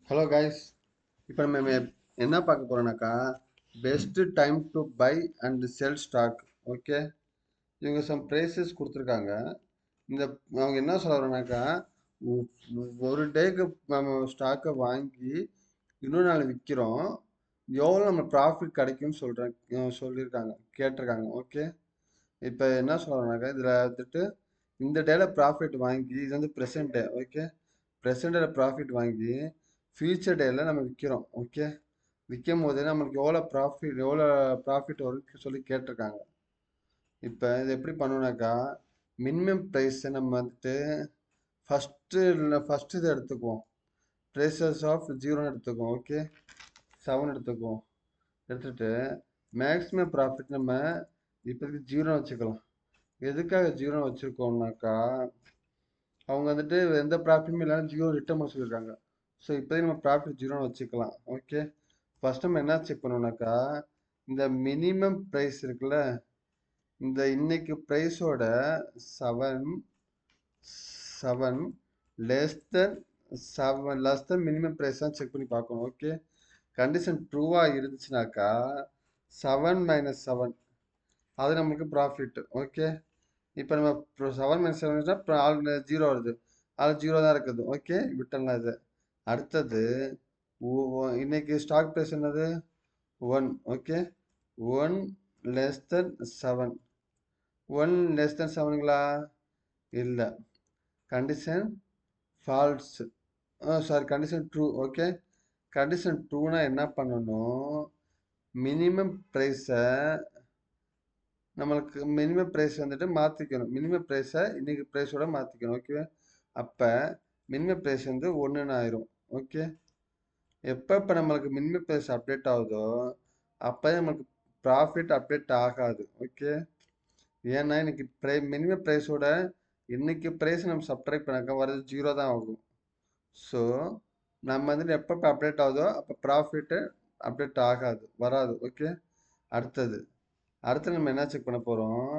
Hello guys, இப்போ நம்ம என்ன பார்க்க போறோம்னாக்கா best time to buy and sell stock. Okay, இவங்க சம் ப்ரைஸஸ் கொடுத்துருக்காங்க. இந்த அவங்க என்ன சொல்ல வரோம்னாக்கா ஒரு டேக்கு நம்ம ஸ்டாக்கை வாங்கி இன்னொரு நாள் விற்கிறோம், எவ்வளோ நம்ம ப்ராஃபிட் கிடைக்கும்னு சொல்லியிருக்காங்க, கேட்டிருக்காங்க. ஓகே, இப்போ என்ன சொல்கிறாங்கனாக்கா இதில் வந்துட்டு இந்த டேல ப்ராஃபிட் வாங்கி, இது வந்து ப்ரெசென்ட் டே. ஓகே, ப்ரெசென்ட் டேல ப்ராஃபிட் வாங்கி ஃபியூச்சர் டேல நம்ம விற்கிறோம். ஓகே, விற்கும் போது நம்மளுக்கு எவ்வளோ ப்ராஃபிட் வரும்னு சொல்லி கேட்டிருக்காங்க. இப்போ இது எப்படி பண்ணணும்னாக்கா மினிமம் ப்ரைஸை நம்ம வந்துட்டு ஃபஸ்ட்டு இதை எடுத்துக்குவோம். ப்ரைஸஸ் ஆஃப் ஜீரோன்னு எடுத்துக்குவோம். ஓகே, 7 எடுத்துக்குவோம். எடுத்துகிட்டு மேக்ஸிமம் ப்ராஃபிட் நம்ம இப்போதைக்கு ஜீரோ வச்சுக்கலாம். எதுக்காக ஜீரோ வச்சுருக்கோம்னாக்கா அவங்க வந்துட்டு எந்த ப்ராஃபிட்டுமே இல்லாமல் ஜீரோ ரிட்டர்ன் பண்ண சொல்லியிருக்காங்க. ஸோ இப்போதைக்கு நம்ம ப்ராஃபிட் ஜீரோன்னு வச்சுக்கலாம். ஓகே, ஃபர்ஸ்ட் நம்ம என்ன செக் பண்ணோம்னாக்கா இந்த மினிமம் ப்ரைஸ் இருக்குல்ல, இந்த இன்னைக்கு ப்ரைஸோட seven seven less than minimum price தான் செக் பண்ணி பார்க்கணும். ஓகே, கண்டிஷன் ட்ரூவாக இருந்துச்சுனாக்கா 7 - 7 அது நம்மளுக்கு ப்ராஃபிட். ஓகே, இப்போ நம்ம 7 - 7 இப்போ ஆல் ஜீரோ வருது, ஆல் ஜீரோ தான் இருக்குது. ஓகே, விட்டலாம் இது. அடுத்தது இன்னைக்கு ஸ்டாக் ப்ரைஸ் என்னது 1. ஓகே, 1 <7 1 <7ங்களா? இல்லை, condition false. Sorry, condition true. Okay, condition ட்ரூனா என்ன பண்ணணும், மினிமம் ப்ரைஸை நம்மளுக்கு மினிமம் ப்ரைஸ் வந்துட்டு மாற்றிக்கணும். மினிமம் ப்ரைஸை இன்னைக்கு ப்ரைஸோட மாற்றிக்கணும். ஓகே, அப்போ மினிமம் ப்ரைஸ் வந்து 1ன்னு ஆயிரும். ஓகே, எப்போ நம்மளுக்கு மினிமம் ப்ரைஸ் அப்டேட் ஆகுதோ அப்போ நம்மளுக்கு ப்ராஃபிட் அப்டேட் ஆகாது. ஓகே, ஏன்னா இன்னைக்கு மினிமம் ப்ரைஸோட இன்னைக்கு ப்ரைஸ் நம்ம சப்ட்ராக்ட் பண்ணாக்கா வரது ஜீரோ தான் ஆகும். ஸோ நம்ம வந்துட்டு எப்போ அப்டேட் ஆகுதோ அப்போ ப்ராஃபிட்டு அப்டேட் ஆகாது, வராது. ஓகே, அடுத்து நம்ம என்ன செக் பண்ண போகிறோம்,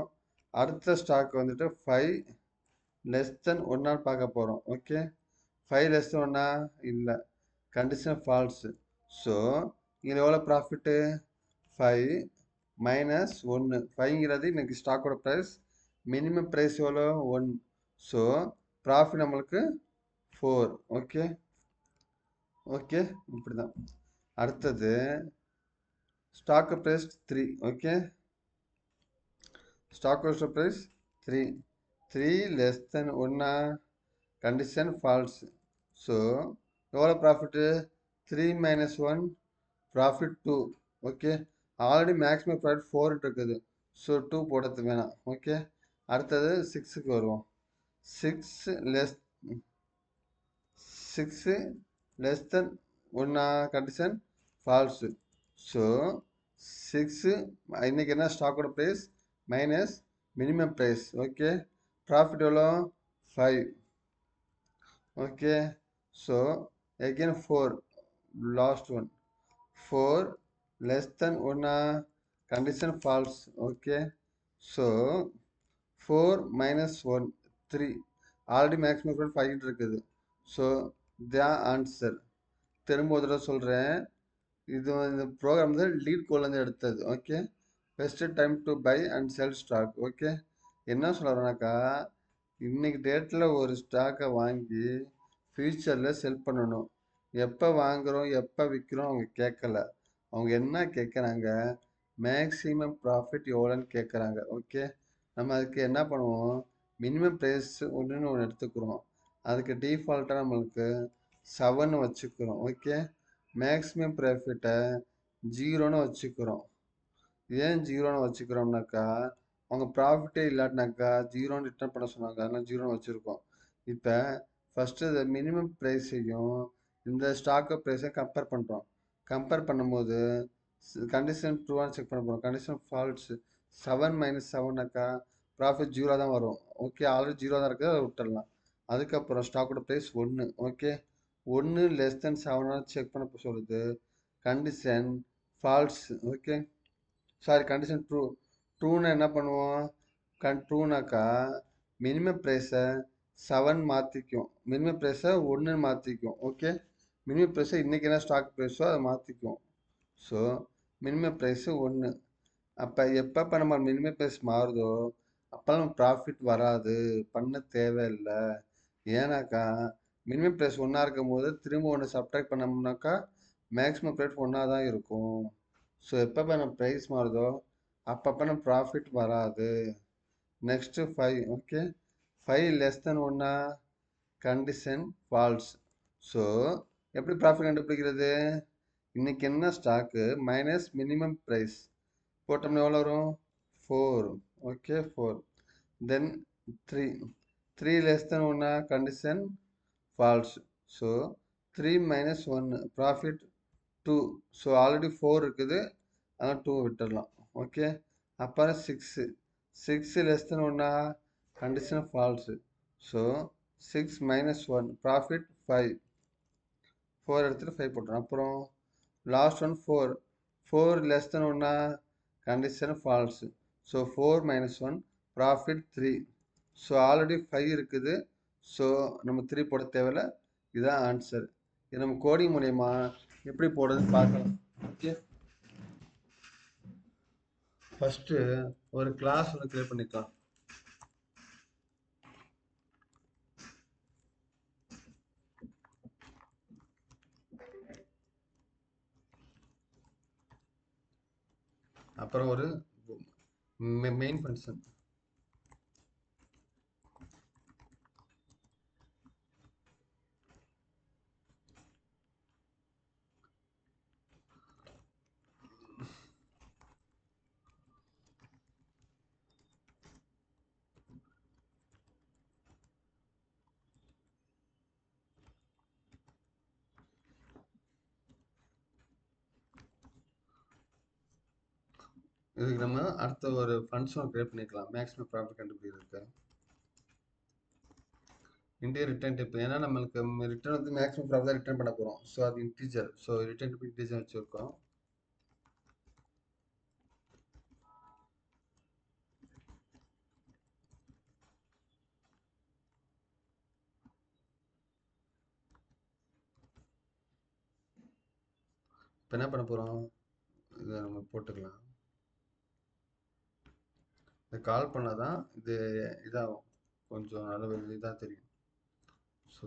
அடுத்த ஸ்டாக் வந்துட்டு 5 <1 பார்க்க போகிறோம். ஓகே, 5 <1 இல்லை, கண்டிஷன் ஃபால்ஸு. ஸோ இதில் எவ்வளோ ப்ராஃபிட்டு 5 - 1. 5ங்கிறது இன்னைக்கு ஸ்டாக்கோட ப்ரைஸ், மினிமம் ப்ரைஸ் எவ்வளோ 1. ஸோ ப்ராஃபிட் நம்மளுக்கு 4. ஓகே, ஓகே, இப்படி தான். அடுத்தது stock price 3. Okay, stock price 3 3 <1 condition false. So எவ்வளோ profit 3 - 1 profit 2. Okay, already maximum profit 4 இருக்குது. ஸோ 2 போடுறது வேணாம். ஓகே, அடுத்தது 6க்கு வருவோம். 6 <1 கண்டிஷன் ஃபால்ஸு. ஸோ 6 இன்னைக்கு என்ன ஸ்டாக்கோட price minus minimum price. Okay, profit எவ்வளோ 5. Okay, so again 4, last one 4 <1 condition false. Okay, so 4 - 1 3, already maximum 5 இருக்குது. So the answer. திரும்ப ஒரு தடவை சொல்கிறேன், இந்த ப்ரோக்ராம் வந்து லீட் கோல்லேருந்து எடுத்தது. Okay, best time to buy and sell stock. Okay, என்ன சொல்கிறேன்னாக்கா இன்னைக்கு டேட்டில் ஒரு ஸ்டாக்கை வாங்கி ஃப்யூச்சரில் செல் பண்ணணும். எப்போ வாங்குகிறோம் எப்போ விற்கிறோம் அவங்க கேட்கல. அவங்க என்ன கேட்குறாங்க, மேக்ஸிமம் ப்ராஃபிட் எவ்வளோன்னு கேட்குறாங்க. ஓகே, நம்ம அதுக்கு என்ன பண்ணுவோம், மினிமம் ப்ரைஸ் ஒன்றுன்னு ஒன்று எடுத்துக்கிறோம். அதுக்கு டிஃபால்ட்டாக நம்மளுக்கு 7 வச்சுக்கிறோம். ஓகே, மேக்ஸிமம் ப்ராஃபிட்டை 0ன்னு வச்சுக்கிறோம். ஏன் 0ன்னு வச்சுக்கிறோம்னாக்கா அவங்க ப்ராஃபிட்டே இல்லாட்டினாக்கா 0ன்னு ரிட்டர்ன் பண்ண சொன்னாங்க, அதனால் 0ன்னு வச்சுருக்கோம். இப்போ ஃபஸ்ட்டு இந்த மினிமம் ப்ரைஸையும் இந்த ஸ்டாக்கு ப்ரைஸையும் கம்பேர் பண்ணுறோம். கம்பேர் பண்ணும்போது கண்டிஷன் ட்ரூவான்னு செக் பண்ண போகிறோம். Condition falls. 7 - 7னாக்கா ப்ராஃபிட் 0 தான் வரும். ஓகே, ஆல்ரெடி 0 தான் இருக்குது, அதை விட்டுடலாம். அதுக்கப்புறம் ஸ்டாக்கோட ப்ரைஸ் 1. ஓகே, 1 <7 செக் பண்ண சொல்லுது, condition false. Okay, sorry, condition true. ட்ரூன்னா என்ன பண்ணுவோம், ட்ரூனாக்கா மினிமம் ப்ரைஸை 7 மாற்றிக்கும், மினிமம் ப்ரைஸை 1 மாற்றிக்கும். ஓகே, மினிமம் ப்ரைஸை இன்றைக்கி என்ன ஸ்டாக் ப்ரைஸோ அதை மாற்றிக்குவோம். So minimum price 1. அப்போ எப்போ நம்ம மினிமம் ப்ரைஸ் மாறுதோ அப்போ நம்ம ப்ராஃபிட் வராது, பண்ண தேவையில்லை. ஏன்னாக்கா மினிமம் ப்ரைஸ் ஒன்றா இருக்கும் போது திரும்ப ஒன்று சப்ட்ராக்ட் பண்ணோம்னாக்கா மேக்ஸிமம் ப்ரைஸ் ஒன்றா தான் இருக்கும். ஸோ எப்போ நம்ம ப்ரைஸ் மாறுதோ அப்பப்போ நம்ம ப்ராஃபிட் வராது. Next 5. Okay, 5 less than 1 condition false. So எப்படி ப்ராஃபிட் கண்டுபிடிக்கிறது? இன்னைக்கு என்ன ஸ்டாக்கு மைனஸ் மினிமம் ப்ரைஸ் போட்டோம்னா எவ்வளோ வரும்? 4. ஓகே, 4. தென் 3. 3 less than 1 condition false. So 3 minus 1 profit 2. So already 4 இருக்குது, அதனால் 2 விட்டுடலாம். ஓகே, அப்புறம் 6. 6 less than 1 condition falls. So 6 minus 1 profit 5. 4 எடுத்துகிட்டு 5 போட்டுரும். அப்புறம் last one 4. 4 less than 1 condition falls. So 4 minus 1 profit 3. So already 5 இருக்குது, ஸோ நம்ம 3 போட தேவையில்ல. இதுதான் ஆன்சர். இது நம்ம கோடிங் மூலயமா எப்படி போடுறதுன்னு பார்க்கலாம். ஓகே, ஃபஸ்ட்டு ஒரு கிளாஸ் வந்து கிரியேட் பண்ணிக்கலாம். அப்புறம் ஒரு மெயின் ஃபங்க்ஷன். இதுக்கு நம்ம அடுத்த ஒரு ஃபங்க்ஷன் கிரியேட் பண்ணிக்கலாம் மேக்ஸிமம் ப்ராஃபிட் கண்டுபிடிக்கிறதுக்கு. இன்டீரியர் ரிட்டர்ன் டைப், ஏன்னா நம்மளுக்கு ரிட்டர்ன் வந்து மேக்ஸிமம் ப்ராஃபிட் தான் ரிட்டர்ன் பண்ண போகிறோம். ஸோ அது integer. So return type integer வச்சுருக்கோம். இப்போ என்ன பண்ண போகிறோம்? இதை நம்ம போட்டுக்கலாம். இதை கால் பண்ணால் தான் இது இதாகும், கொஞ்சம் நல்ல இதாக தெரியும். ஸோ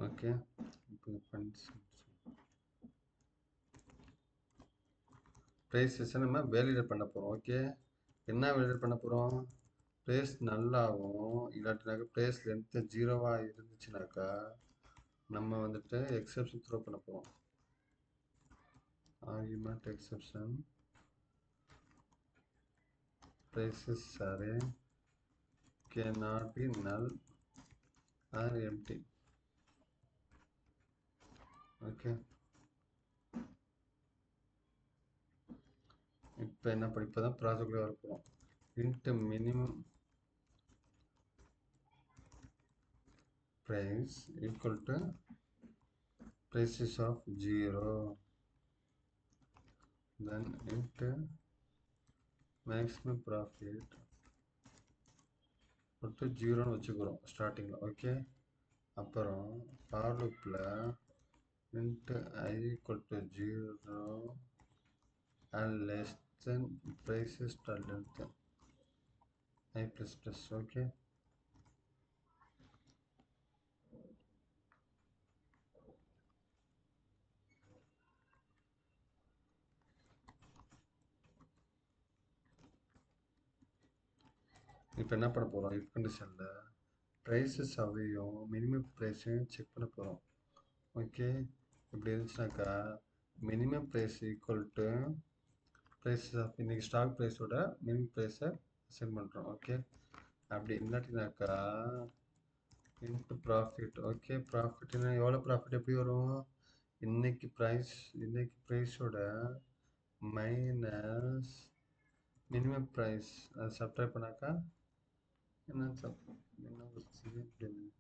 ஓகே, இப்போ ப்ரைஸஸை நம்ம வேலிடேட் பண்ண போகிறோம். ஓகே, என்ன வேலிடேட் பண்ண போகிறோம்? ப்ரைஸ் நல்லாகும், இல்லாட்டினாக்கா ப்ரைஸ் லென்த்து 0வாக இருந்துச்சுனாக்கா நம்ம வந்துட்டு எக்ஸப்ஷன் த்ரோ பண்ண போகிறோம். Argument exception prices array cannot be null or empty. Okay, இப்போ என்ன படிப்பதான் ப்ராஜெக்ட்ல வரப்போம். int minimum price equal to prices of 0, then int maximum profit to 0 வச்சுக்கிறோம் ஸ்டார்டிங்கில். ஓகே, அப்புறம் ஃபார் லூப்பில் int I equal to 0 and less than prices length I plus plus. Okay, இப்போ என்ன பண்ண போகிறோம்? இஃப் கண்டிஷனில் ப்ரைஸஸ் அவையும் மினிமம் ப்ரைஸையும் செக் பண்ண போகிறோம். ஓகே, இப்படி இருந்துச்சுனாக்கா minimum price equal to prices of இன்றைக்கி ஸ்டாக் ப்ரைஸோட மினிமம் ப்ரைஸை சென்ட் பண்ணுறோம். ஓகே, அப்படி இல்லாட்டினாக்கா இன்ட்டு ப்ராஃபிட். ஓகே, ப்ராஃபிட்னா எவ்வளோ ப்ராஃபிட் எப்படி வரும்? இன்னைக்கு ப்ரைஸோட மைனஸ் மினிமம் ப்ரைஸ் அதை சப்ட்ராக்ட் பண்ணாக்கா என்ன வருச்சு அப்படின்னு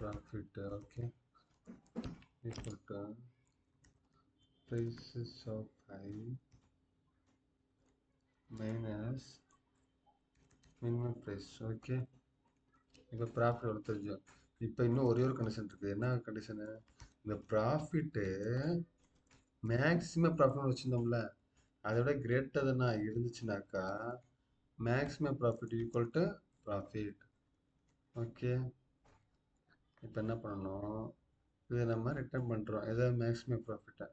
profit okay equal to prices of I minus minimum price. Okay, இப்போ ப்ராஃபிட் எவ்வளோ தெரிஞ்சோம். இப்போ இன்னும் ஒரே ஒரு கண்டிஷன் இருக்குது. என்ன கண்டிஷனு? இந்த ப்ராஃபிட்டு மேக்ஸிமம் ப்ராஃபிட்னு வச்சுருந்தோம்ல, அதை விட கிரேட்டர் தானே இருந்துச்சுனாக்கா maximum profit equal to profit. Okay, இப்போ என்ன பண்ணணும், இதை நம்ம ரிட்டர்ன் பண்ணுறோம் எதாவது மேக்ஸிமம் ப்ராஃபிட்டை.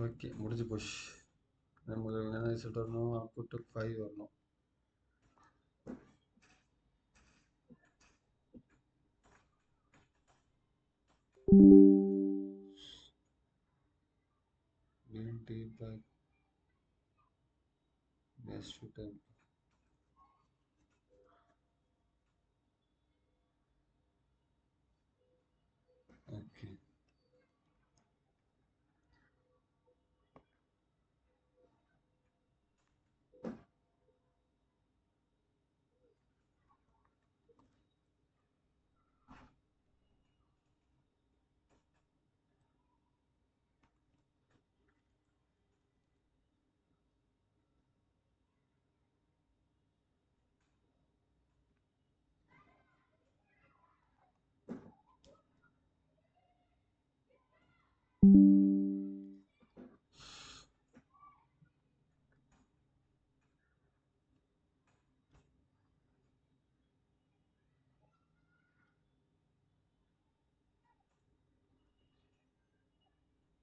ஓகே, முடிஞ்சு போச்சு. நமக்கு என்ன ரிசல்ட் வரணும், அவுட்புட்டு 5 வரணும். Okay,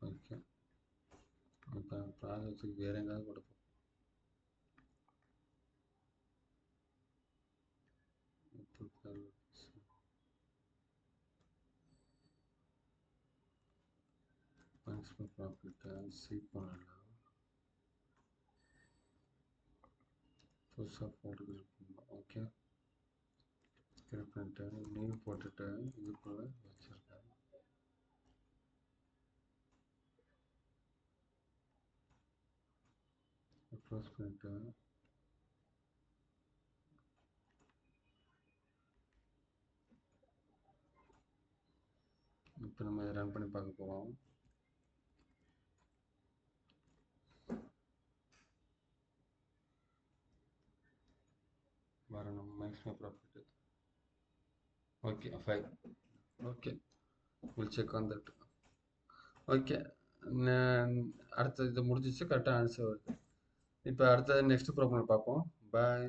okay. இப்போ ப்ராஜெக்ட்டுக்கு வேறு எங்காவது கொடுப்போம். மேக்ஸிமம் ப்ராஃபிட்டை சி பண்ணலாம். புதுசாக போட்டு ஓகே, கிரியேட் பண்ணிட்டு நேம் போட்டுட்டு இதுக்குள்ள வச்சுருக்கேன். க்ளோஸ் பண்ணிட்டு இப்போ நம்ம இதை ரன் பண்ணி பார்க்க போகிறோம். வரணும் maximum profit. Okay 5. Okay, will check on that. Okay, அடுத்த இது முடிஞ்சிச்சு, கரெக்டாக ஆன்சர் வருது. இப்போ அடுத்தது நெக்ஸ்ட் ப்ராப்ளம் பார்ப்போம். பாய்.